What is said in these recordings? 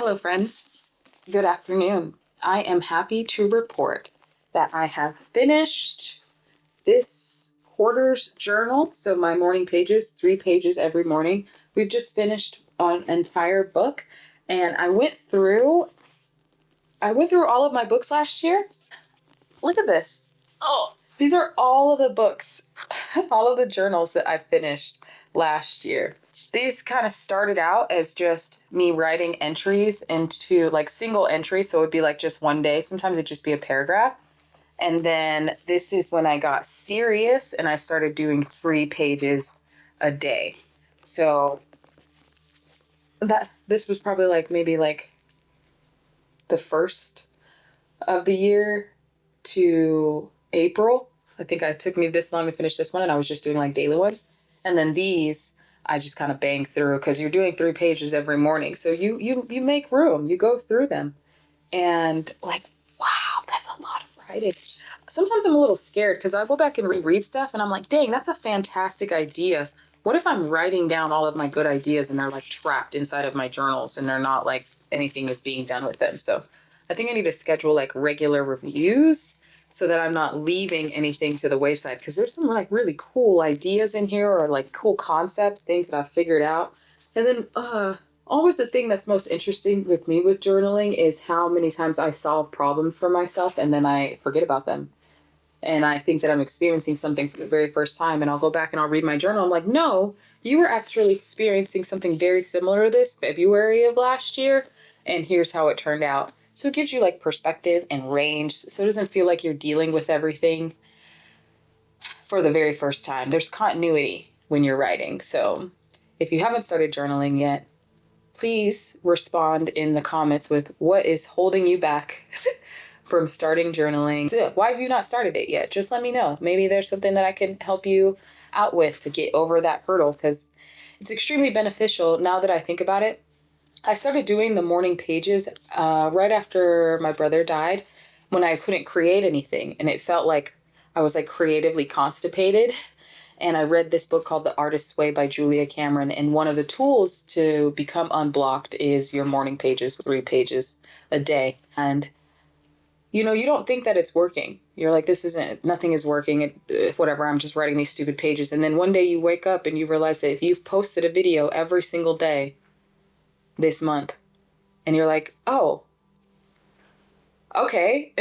Hello, friends. Good afternoon. I am happy to report that I have finished this quarter's journal. So my morning pages, 3 pages every morning. We've just finished an entire book, and I went through all of my books last year. Look at this. Oh, these are all of the books, all of the journals that I finished last year. These kind of started out as just me writing entries into like single entries. So it would be like just one day. Sometimes it'd just be a paragraph. And then this is when I got serious and I started doing 3 pages a day. So that this was probably like maybe like the first of the year to April. I think it took me this long to finish this one, and I was just doing like daily ones. And then these, I just kind of bang through because you're doing 3 pages every morning. So you make room, you go through them, and like, wow, that's a lot of writing. Sometimes I'm a little scared because I go back and reread stuff, and I'm like, dang, that's a fantastic idea. What if I'm writing down all of my good ideas and they're like trapped inside of my journals and they're not like anything is being done with them? So I think I need to schedule like regular reviews so that I'm not leaving anything to the wayside because there's some like really cool ideas in here or like cool concepts, things that I've figured out. And then always the thing that's most interesting with me with journaling is how many times I solve problems for myself and then I forget about them. And I think that I'm experiencing something for the very first time, and I'll go back and I'll read my journal. I'm like, no, you were actually experiencing something very similar to this February of last year, and here's how it turned out. So it gives you like perspective and range, so it doesn't feel like you're dealing with everything for the very first time. There's continuity when you're writing. So if you haven't started journaling yet, please respond in the comments with what is holding you back from starting journaling. So why have you not started it yet? Just let me know. Maybe there's something that I can help you out with to get over that hurdle because it's extremely beneficial now that I think about it. I started doing the morning pages right after my brother died when I couldn't create anything and it felt like I was like creatively constipated. And I read this book called The Artist's Way by Julia Cameron. And one of the tools to become unblocked is your morning pages, 3 pages a day. And you don't think that it's working. You're like, nothing is working. Whatever, I'm just writing these stupid pages. And then one day you wake up and you realize that if you've posted a video every single day this month, and you're like, oh, okay,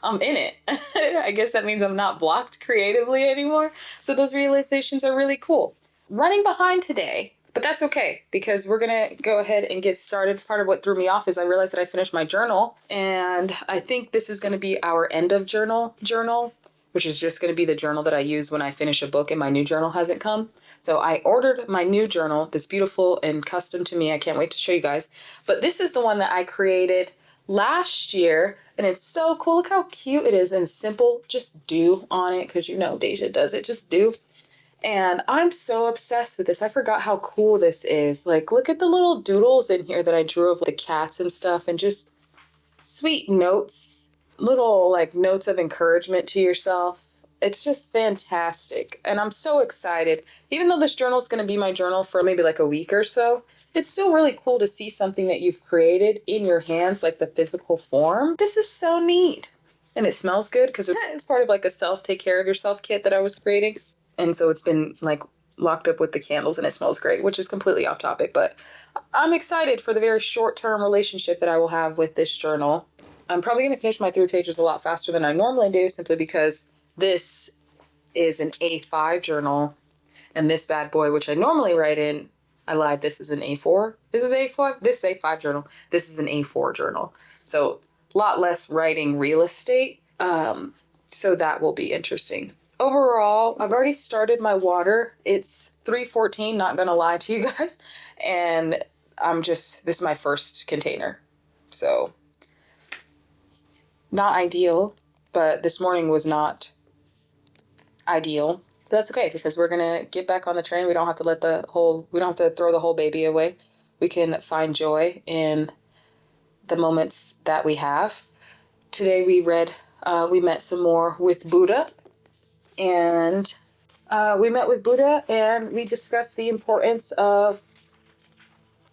I'm in it. I guess that means I'm not blocked creatively anymore. So those realizations are really cool. Running behind today, but that's okay because we're going to go ahead and get started. Part of what threw me off is I realized that I finished my journal, and I think this is going to be our end of journal, which is just going to be the journal that I use when I finish a book and my new journal hasn't come. So I ordered my new journal that's beautiful and custom to me. I can't wait to show you guys. But this is the one that I created last year, and it's so cool. Look how cute it is and simple. Just do on it because Deja does it. Just do. And I'm so obsessed with this. I forgot how cool this is. Like, look at the little doodles in here that I drew of the cats and stuff, and just sweet notes, little like notes of encouragement to yourself. It's just fantastic. And I'm so excited. Even though this journal is going to be my journal for maybe like a week or so, it's still really cool to see something that you've created in your hands, like the physical form. This is so neat. And it smells good because it's part of like a take care of yourself kit that I was creating. And so it's been like locked up with the candles and it smells great, which is completely off topic, but I'm excited for the very short-term relationship that I will have with this journal. I'm probably going to finish my 3 pages a lot faster than I normally do simply because this is an A5 journal and this bad boy, which I normally write in, I lied, this is an A4. This is A5. This is A5 journal. This is an A4 journal. So a lot less writing real estate. So that will be interesting. Overall, I've already started my water. It's 3:14, not gonna lie to you guys. And this is my first container. So not ideal, but this morning was not ideal. But that's okay because we're gonna get back on the train. We don't have to throw the whole baby away. We can find joy in the moments that we have. Today we met some more with Buddha, and we met with Buddha and we discussed the importance of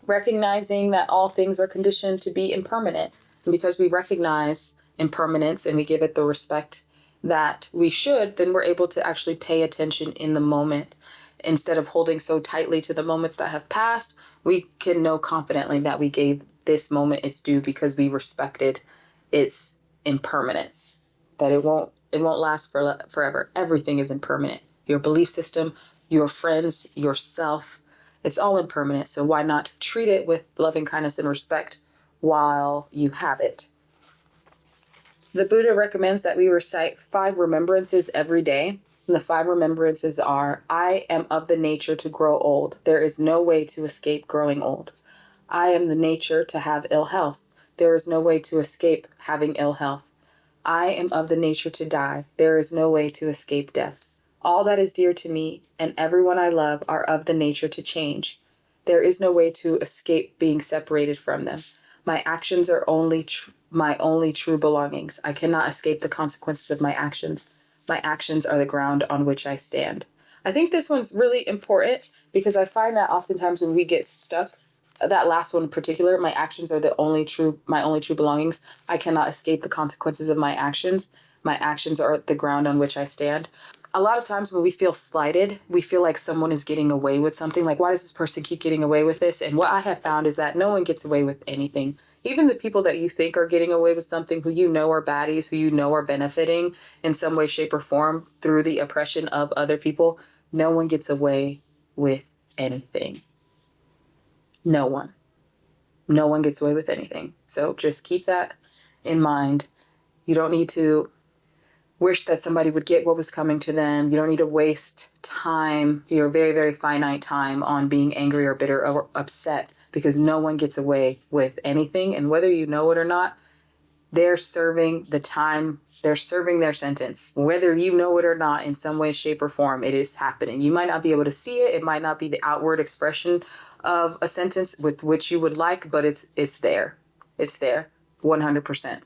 recognizing that all things are conditioned to be impermanent. And because we recognize impermanence and we give it the respect that we should, then we're able to actually pay attention in the moment. Instead of holding so tightly to the moments that have passed, we can know confidently that we gave this moment its due because we respected its impermanence. That it won't last forever. Everything is impermanent. Your belief system, your friends, yourself, it's all impermanent. So why not treat it with loving kindness and respect while you have it? The Buddha recommends that we recite 5 remembrances every day. And the 5 remembrances are: I am of the nature to grow old. There is no way to escape growing old. I am the nature to have ill health. There is no way to escape having ill health. I am of the nature to die. There is no way to escape death. All that is dear to me and everyone I love are of the nature to change. There is no way to escape being separated from them. My actions are my only true belongings. I cannot escape the consequences of my actions. My actions are the ground on which I stand. I think this one's really important because I find that oftentimes when we get stuck, that last one in particular, my actions are my only true belongings. I cannot escape the consequences of my actions. My actions are the ground on which I stand. A lot of times when we feel slighted, we feel like someone is getting away with something. Like, why does this person keep getting away with this? And what I have found is that no one gets away with anything. Even the people that you think are getting away with something, who you know are baddies, who you know are benefiting in some way, shape, or form through the oppression of other people, no one gets away with anything. No one. No one gets away with anything. So just keep that in mind. You don't need to wish that somebody would get what was coming to them. You don't need to waste time, your very, very finite time, on being angry or bitter or upset, because no one gets away with anything. And whether you know it or not, they're serving the time, they're serving their sentence. Whether you know it or not, in some way, shape, or form, it is happening. You might not be able to see it. It might not be the outward expression of a sentence with which you would like, but it's there. It's there, 100%.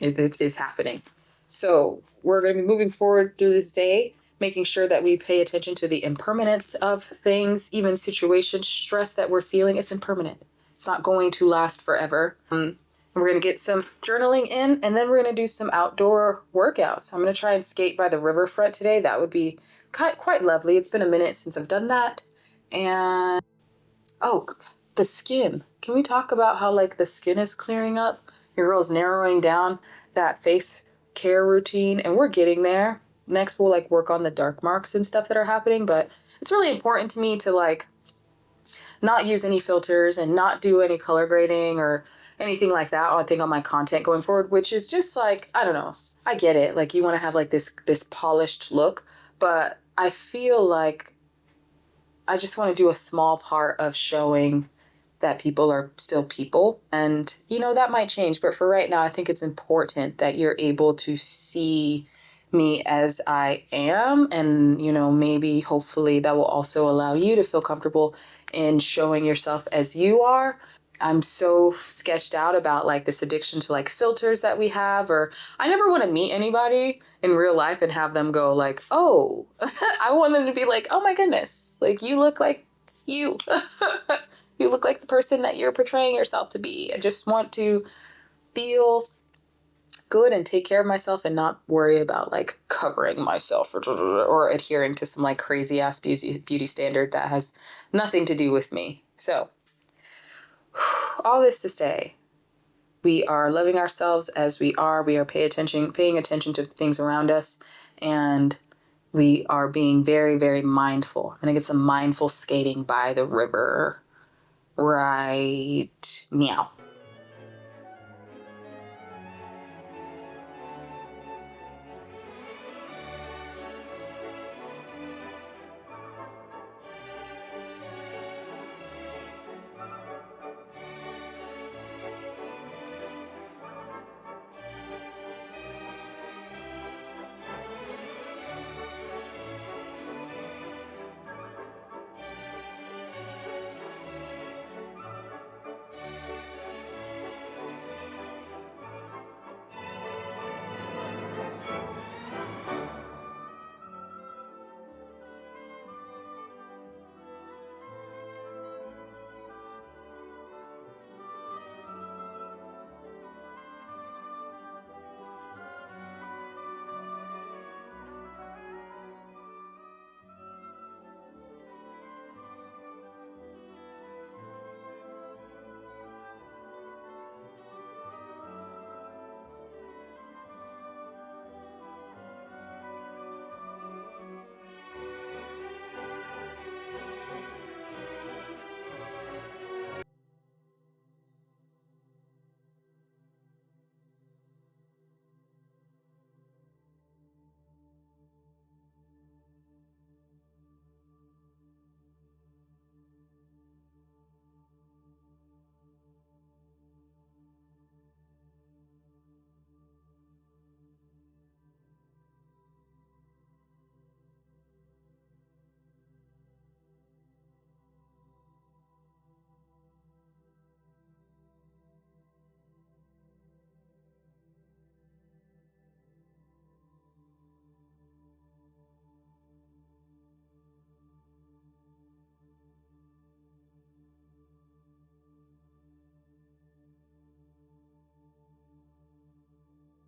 It's happening. So we're going to be moving forward through this day, making sure that we pay attention to the impermanence of things, even situations, stress that we're feeling. It's impermanent. It's not going to last forever. We're going to get some journaling in, and then we're going to do some outdoor workouts. I'm going to try and skate by the riverfront today. That would be quite lovely. It's been a minute since I've done that. And oh, the skin. Can we talk about how like the skin is clearing up? Your girl's narrowing down that face care routine, and we're getting there. Next, we'll like work on the dark marks and stuff that are happening, but it's really important to me to like not use any filters and not do any color grading or anything like that. I think on my content going forward, which is just like, I don't know. I get it. Like you want to have like this polished look, but I feel like I just want to do a small part of showing that people are still people. And, that might change. But for right now, I think it's important that you're able to see me as I am. And, maybe hopefully that will also allow you to feel comfortable in showing yourself as you are. I'm so sketched out about like this addiction to like filters that we have, or I never want to meet anybody in real life and have them go like, oh, I want them to be like, oh my goodness, like you look like you. You look like the person that you're portraying yourself to be. I just want to feel good and take care of myself and not worry about like covering myself or adhering to some like crazy ass beauty standard that has nothing to do with me. So all this to say, we are loving ourselves as we are. We are paying attention to things around us, and we are being very, very mindful. I'm gonna get some mindful skating by the river right meow.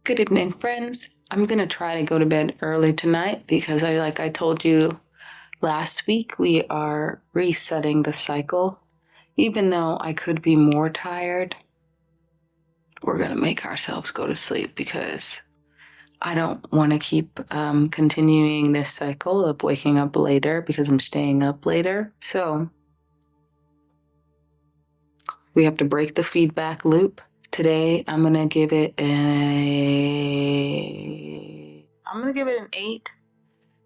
Good evening, friends. I'm going to try to go to bed early tonight because like I told you last week, we are resetting the cycle. Even though I could be more tired, we're going to make ourselves go to sleep because I don't want to keep continuing this cycle of waking up later because I'm staying up later. So we have to break the feedback loop. Today, I'm going to give it an 8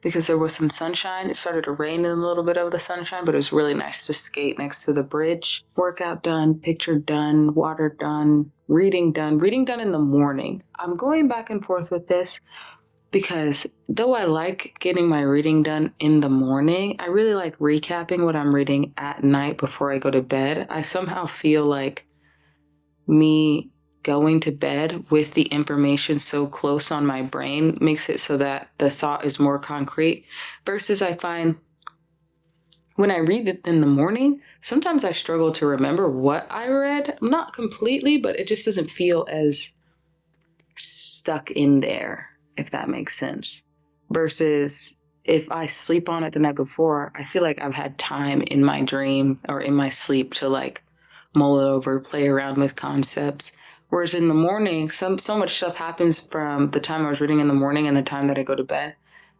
because there was some sunshine. It started to rain in a little bit of the sunshine, but it was really nice to skate next to the bridge. Workout done, picture done, water done, reading done in the morning. I'm going back and forth with this because though I like getting my reading done in the morning, I really like recapping what I'm reading at night before I go to bed. I somehow feel like me going to bed with the information so close on my brain makes it so that the thought is more concrete versus I find when I read it in the morning, sometimes I struggle to remember what I read. Not completely, but it just doesn't feel as stuck in there, if that makes sense. Versus if I sleep on it the night before, I feel like I've had time in my dream or in my sleep to like mull it over, play around with concepts. Whereas in the morning, so much stuff happens from the time I was reading in the morning and the time that I go to bed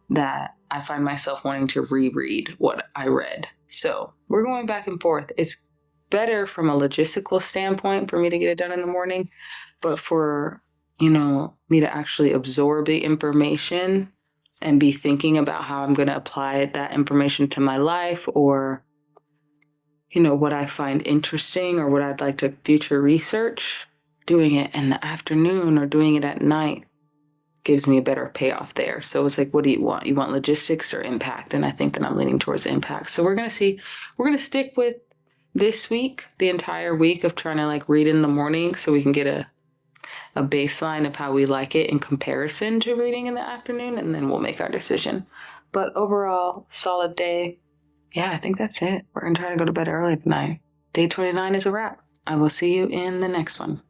that I find myself wanting to reread what I read. So we're going back and forth. It's better from a logistical standpoint for me to get it done in the morning, but for me to actually absorb the information and be thinking about how I'm going to apply that information to my life or, what I find interesting or what I'd like to future research, doing it in the afternoon or doing it at night gives me a better payoff there. So it's like, what do you want? You want logistics or impact? And I think that I'm leaning towards impact. So we're going to see, we're going to stick with this week, the entire week of trying to like read in the morning so we can get a baseline of how we like it in comparison to reading in the afternoon, and then we'll make our decision. But overall, solid day. Yeah, I think that's it. We're going to try to go to bed early tonight. Day 29 is a wrap. I will see you in the next one.